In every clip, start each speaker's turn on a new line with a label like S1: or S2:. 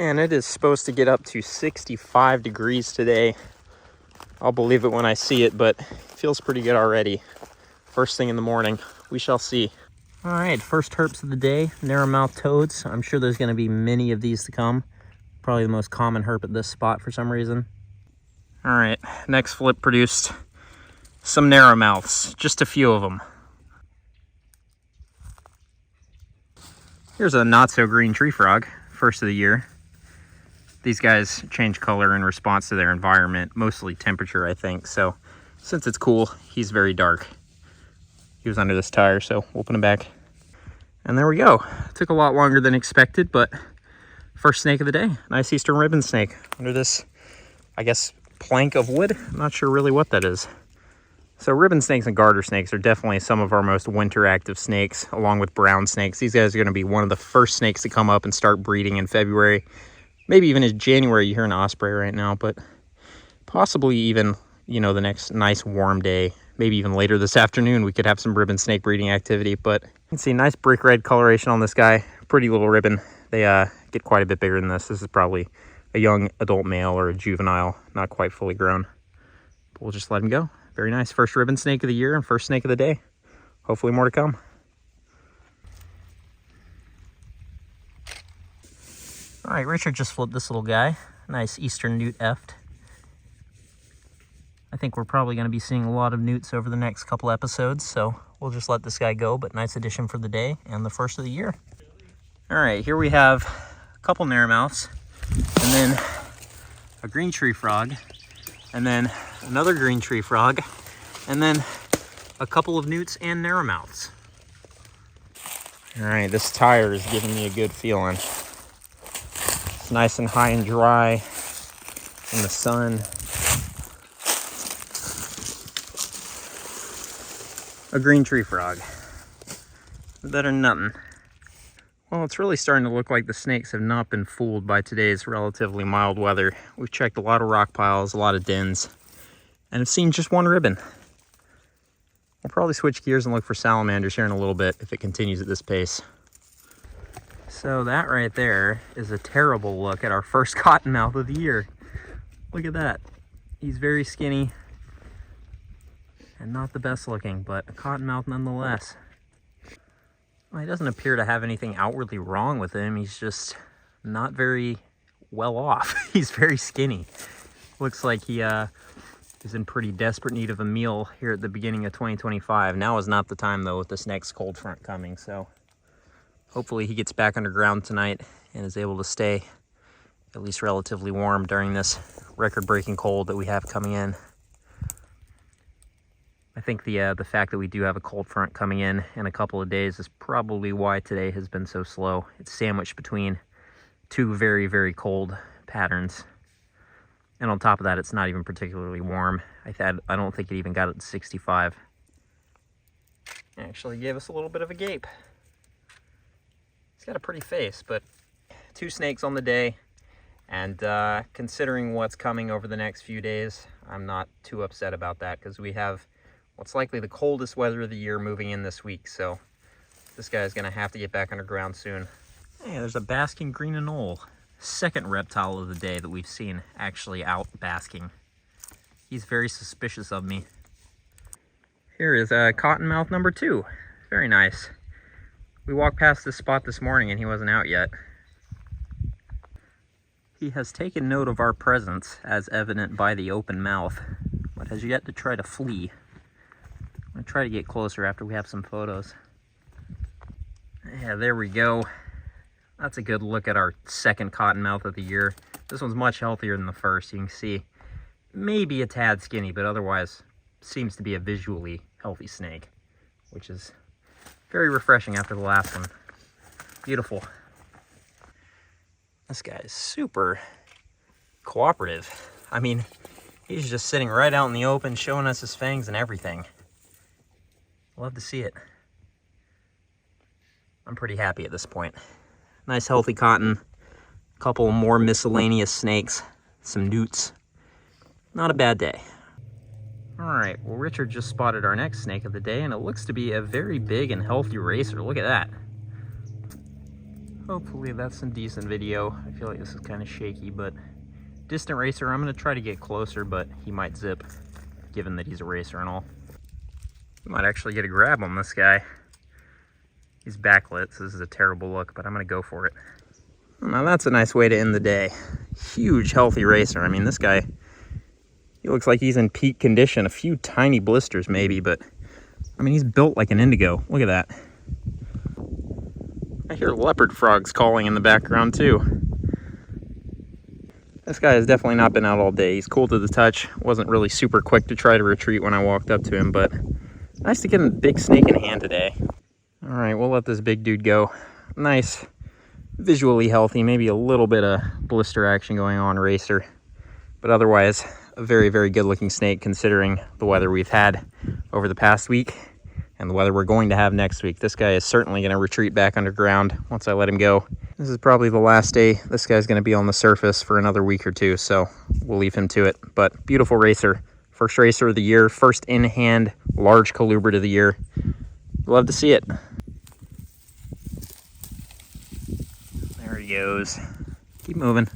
S1: Man, it is supposed to get up to 65 degrees today. I'll believe it when I see it, but it feels pretty good already. First thing in the morning. We shall see. All right, first herps of the day, narrow-mouthed toads. I'm sure there's going to be many of these to come. Probably the most common herp at this spot for some reason. All right, next flip produced some narrow-mouths, just a few of them. Here's a not-so-green tree frog, first of the year. These guys change color in response to their environment, mostly temperature, I think. So since it's cool, he's very dark. He was under this tire, so we'll put him back. And there we go. It took a lot longer than expected, but first snake of the day. Nice eastern ribbon snake under this, I guess, plank of wood. I'm not sure really what that is. So ribbon snakes and garter snakes are definitely some of our most winter active snakes, along with brown snakes. These guys are going to be one of the first snakes to come up and start breeding in February. Maybe even in January. You hear an osprey right now, but possibly even, you know, the next nice warm day. Maybe even later this afternoon, we could have some ribbon snake breeding activity. But you can see nice brick red coloration on this guy. Pretty little ribbon. They get quite a bit bigger than this. This is probably a young adult male or a juvenile, not quite fully grown. But we'll just let him go. Very nice. First ribbon snake of the year and first snake of the day. Hopefully more to come. All right, Richard just flipped this little guy. Nice eastern newt eft. I think we're probably going to be seeing a lot of newts over the next couple episodes, so we'll just let this guy go, but nice addition for the day and the first of the year. All right, here we have a couple narrowmouths, and then a green tree frog, and then another green tree frog, and then a couple of newts and narrowmouths. All right, this tire is giving me a good feeling. It's nice and high and dry in the sun. A green tree frog. Better than nothing. Well, it's really starting to look like the snakes have not been fooled by today's relatively mild weather. We've checked a lot of rock piles, a lot of dens, and have seen just one ribbon. We'll probably switch gears and look for salamanders here in a little bit if it continues at this pace. So that right there is a terrible look at our first cottonmouth of the year. Look at that. He's very skinny. And not the best looking, but a cottonmouth nonetheless. Well, he doesn't appear to have anything outwardly wrong with him. He's just not very well off. He's very skinny. Looks like he is in pretty desperate need of a meal here at the beginning of 2025. Now is not the time, though, with this next cold front coming. So hopefully he gets back underground tonight and is able to stay at least relatively warm during this record-breaking cold that we have coming in. I think the fact that we do have a cold front coming in a couple of days is probably why today has been so slow. It's sandwiched between two very, very cold patterns. And on top of that, it's not even particularly warm. I don't think it even got it to 65. Actually gave us a little bit of a gape. He's got a pretty face, but 2 snakes on the day. And considering what's coming over the next few days, I'm not too upset about that because we have what's likely the coldest weather of the year moving in this week, so this guy's gonna have to get back underground soon. Hey, there's a basking green anole. Second reptile of the day that we've seen actually out basking. He's very suspicious of me. Here is cottonmouth number 2. Very nice. We walked past this spot this morning and he wasn't out yet. He has taken note of our presence, as evident by the open mouth, but has yet to try to flee. I'm going to try to get closer after we have some photos. Yeah, there we go. That's a good look at our second cottonmouth of the year. This one's much healthier than the first. You can see maybe a tad skinny, but otherwise seems to be a visually healthy snake, which is very refreshing after the last one. Beautiful. This guy is super cooperative. I mean, he's just sitting right out in the open, showing us his fangs and everything. Love to see it. I'm pretty happy at this point. Nice healthy cotton, a couple more miscellaneous snakes, some newts. Not a bad day. All right, well, Richard just spotted our next snake of the day, and it looks to be a very big and healthy racer. Look at that. Hopefully that's some decent video. I feel like this is kind of shaky, but distant racer, I'm going to try to get closer, but he might zip, given that he's a racer and all. We might actually get a grab on this guy. He's backlit, so this is a terrible look, but I'm going to go for it. Now that's a nice way to end the day. Huge, healthy racer. I mean, this guy, he looks like he's in peak condition. A few tiny blisters maybe, but I mean, he's built like an indigo. Look at that. I hear leopard frogs calling in the background too. This guy has definitely not been out all day. He's cool to the touch. Wasn't really super quick to try to retreat when I walked up to him, but nice to get a big snake in hand today. All right, we'll let this big dude go. Nice, visually healthy, maybe a little bit of blister action going on racer, but otherwise a very, very good looking snake considering the weather we've had over the past week and the weather we're going to have next week. This guy is certainly going to retreat back underground once I let him go. This is probably the last day this guy's going to be on the surface for another week or two, so we'll leave him to it. But beautiful racer, first racer of the year, first in-hand large colubrid of the year. Love to see it. There he goes. Keep moving.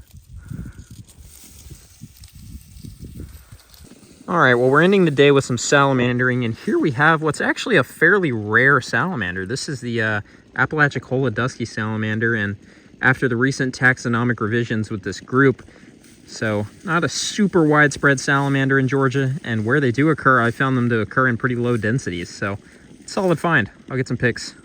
S1: All right, well, we're ending the day with some salamandering, and here we have what's actually a fairly rare salamander. This is the Apalachicola dusky salamander, and after the recent taxonomic revisions with this group, so not a super widespread salamander in Georgia, and where they do occur, I found them to occur in pretty low densities, so solid find. I'll get some pics.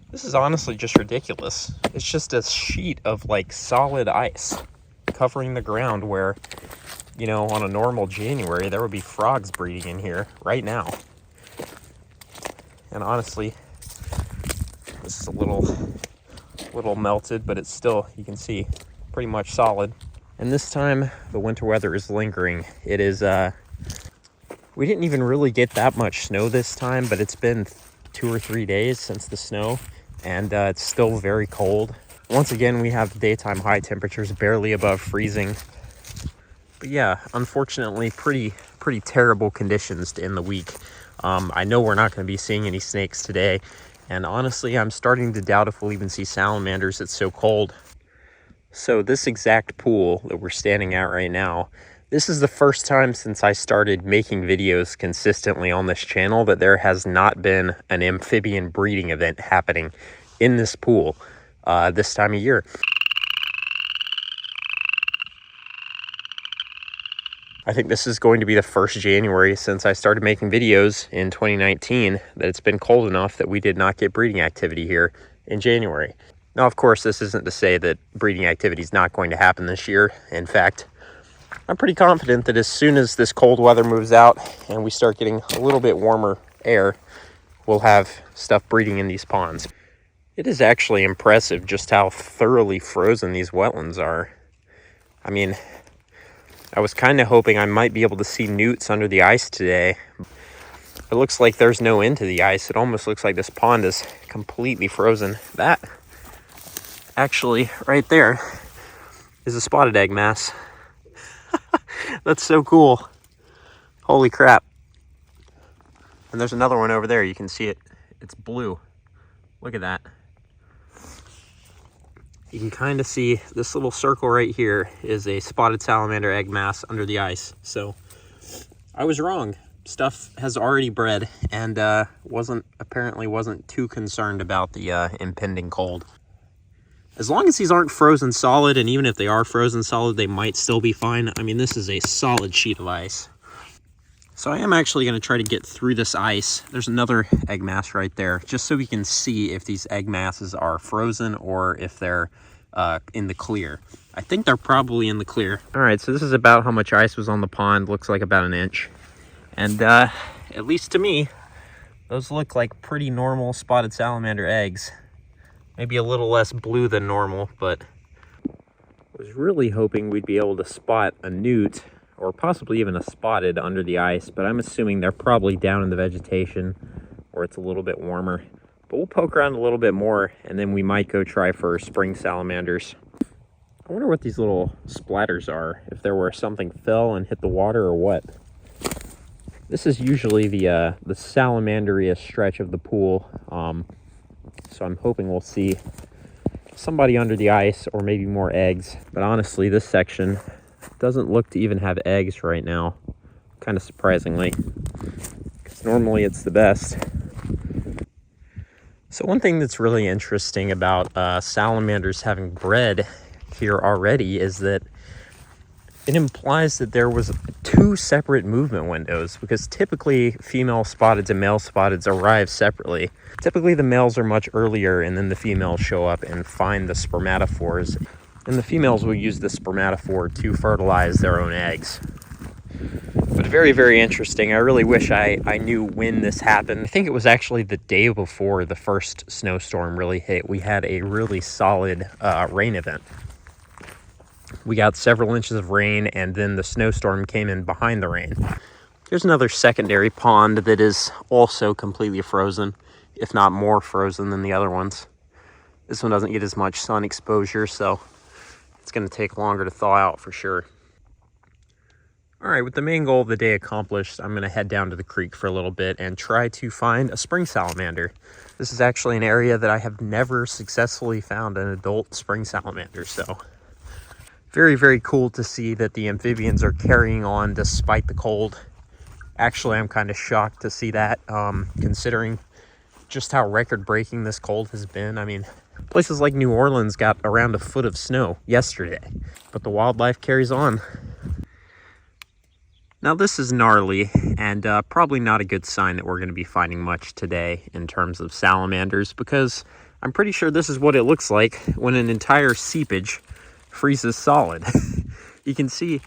S1: This is honestly just ridiculous. It's just a sheet of like solid ice covering the ground where, you know, on a normal January, there would be frogs breeding in here right now. And honestly, this is a little melted, but it's still, you can see, pretty much solid. And this time, the winter weather is lingering. It is, we didn't even really get that much snow this time, but it's been 2 or 3 days since the snow. And it's still very cold. Once again, we have daytime high temperatures barely above freezing. But yeah, unfortunately, pretty terrible conditions to end the week. I know we're not going to be seeing any snakes today. And honestly, I'm starting to doubt if we'll even see salamanders. It's so cold. So this exact pool that we're standing at right now, this is the first time since I started making videos consistently on this channel that there has not been an amphibian breeding event happening in this pool this time of year. I think this is going to be the first January since I started making videos in 2019 that it's been cold enough that we did not get breeding activity here in January. Now, of course, this isn't to say that breeding activity is not going to happen this year. In fact, I'm pretty confident that as soon as this cold weather moves out and we start getting a little bit warmer air, we'll have stuff breeding in these ponds. It is actually impressive just how thoroughly frozen these wetlands are. I mean, I was kind of hoping I might be able to see newts under the ice today. It looks like there's no end to the ice. It almost looks like this pond is completely frozen. That, actually, right there, is a spotted egg mass. That's so cool. Holy crap. And there's another one over there. You can see it. It's blue. Look at that. You can kind of see this little circle right here is a spotted salamander egg mass under the ice. So I was wrong. Stuff has already bred and apparently wasn't too concerned about the impending cold. As long as these aren't frozen solid, and even if they are frozen solid, they might still be fine. I mean, this is a solid sheet of ice. So I am actually going to try to get through this ice. There's another egg mass right there, just so we can see if these egg masses are frozen or if they're in the clear. I think they're probably in the clear. All right, so this is about how much ice was on the pond. Looks like about 1 inch. And at least to me, those look like pretty normal spotted salamander eggs. Maybe a little less blue than normal, but I was really hoping we'd be able to spot a newt or possibly even a spotted under the ice, but I'm assuming they're probably down in the vegetation or it's a little bit warmer. But we'll poke around a little bit more, and then we might go try for spring salamanders. I wonder what these little splatters are, if there were something fell and hit the water or what. This is usually the salamanderiest stretch of the pool, so I'm hoping we'll see somebody under the ice or maybe more eggs. But honestly, this section doesn't look to even have eggs right now, kind of surprisingly, because normally it's the best. So one thing that's really interesting about salamanders having bred here already is that it implies that there was 2 separate movement windows, because typically female spotteds and male spotteds arrive separately. Typically the males are much earlier, and then the females show up and find the spermatophores, and the females will use the spermatophore to fertilize their own eggs. But very, very interesting. I really wish I knew when this happened. I think it was actually the day before the first snowstorm really hit. We had a really solid rain event. We got several inches of rain, and then the snowstorm came in behind the rain. There's another secondary pond that is also completely frozen, if not more frozen than the other ones. This one doesn't get as much sun exposure, so it's going to take longer to thaw out for sure. All right, with the main goal of the day accomplished, I'm going to head down to the creek for a little bit and try to find a spring salamander. This is actually an area that I have never successfully found an adult spring salamander, so very, very cool to see that the amphibians are carrying on despite the cold. Actually, I'm kind of shocked to see that, considering just how record-breaking this cold has been. I mean, places like New Orleans got around a foot of snow yesterday, but the wildlife carries on. Now this is gnarly, and probably not a good sign that we're going to be finding much today in terms of salamanders, because I'm pretty sure this is what it looks like when an entire seepage freezes solid. You can see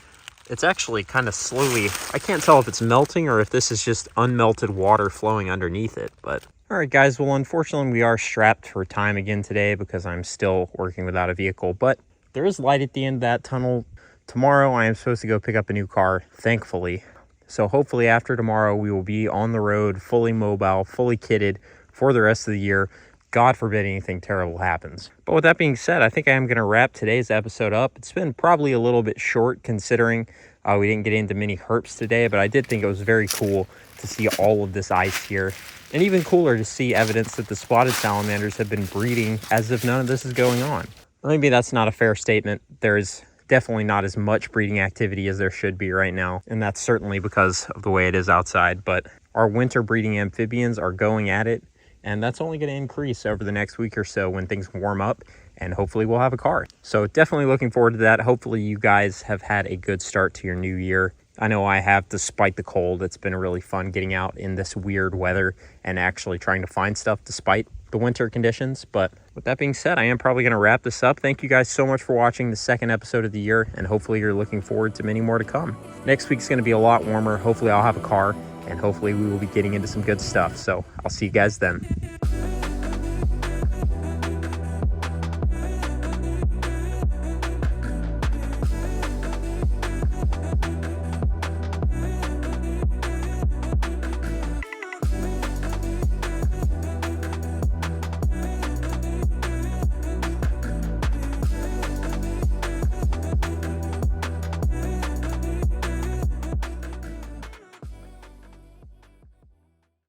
S1: it's actually kind of slowly, I can't tell if it's melting or if this is just unmelted water flowing underneath it. But all right guys, well unfortunately we are strapped for time again today because I'm still working without a vehicle, but there is light at the end of that tunnel. Tomorrow I am supposed to go pick up a new car, thankfully. So hopefully after tomorrow we will be on the road, fully mobile, fully kitted for the rest of the year. God forbid anything terrible happens. But with that being said, I think I am going to wrap today's episode up. It's been probably a little bit short considering we didn't get into many herps today, but I did think it was very cool to see all of this ice here. And even cooler to see evidence that the spotted salamanders have been breeding as if none of this is going on. Maybe that's not a fair statement. There's definitely not as much breeding activity as there should be right now, and that's certainly because of the way it is outside. But our winter breeding amphibians are going at it, and that's only going to increase over the next week or so when things warm up, and hopefully we'll have a car. So definitely looking forward to that. Hopefully you guys have had a good start to your new year. I know I have, despite the cold. It's been really fun getting out in this weird weather and actually trying to find stuff despite the winter conditions. But with that being said, I am probably going to wrap this up. Thank you guys so much for watching the second episode of the year, and hopefully you're looking forward to many more to come. Next week's going to be a lot warmer. Hopefully I'll have a car, and hopefully we will be getting into some good stuff. So I'll see you guys then.